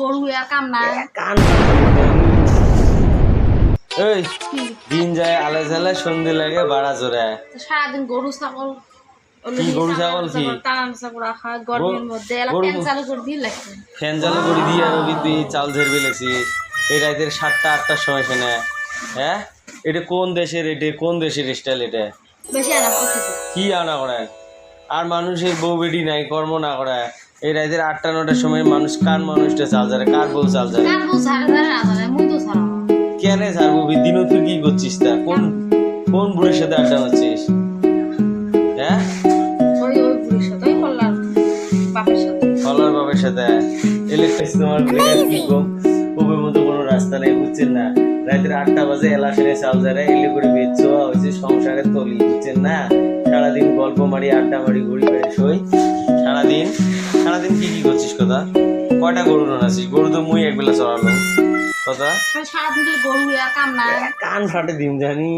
গরু আর কাম না কান এই দিন যায় আলে ঝালে সন্ধে লাগে বাড়া জোড়ায় সারাদিন গরু ছাগল কি গরু ছাগল কি টানা ছাগল রাখা গরমের মধ্যে এলা ফ্যান চালু করে দিয়ে লাগছে ফ্যান চালু করে দিয়ে আর তুই চাল ঝেড়বে লেছিস এই রাতের 7টা 8টার সময় শোনে হ্যাঁ এটা কোন দেশের স্টাইল এটা বেশি আরাম করতে কি আনা করে আর মানুষের বউ বেটি নাই কর্ম না করে এই রাতের 8টা 9টার সময় মানুষটা চাল ঝাড়ে কার বউ চাল ঝাড়ে কার বউ ছাড়ে ছাড়ে না ছাড়ে মুই তো ছাড়া কেন ছাড়বো দিনও তুই কি করছিস তা কোন বুড়ির সাথে আড্ডা মারছিস হ্যাঁ ওই বুড়ির সাথে ওই কল্লার বাপের সাথে কলার বাবার সাথে ইলেকট্রিক তোমার কি কবের মতো কোনো রাস্তা নেই বুঝছেন না রাতের 8টা বাজে এলাকায় চাল ঝাড়ে এলে করে বেচছো হয়েছে সংসারের তলি বুঝছেন না সারাদিন গল্প মারি আড্ডা মারি ঘুরি বেড়ে শই সারাদিন কি করছিস কথা কয়টা গরু আছিস গরু তো মুই একবেলা চড়ালো কথা সারাদিন গরু আর কাম না কান ফাটে দিন জানি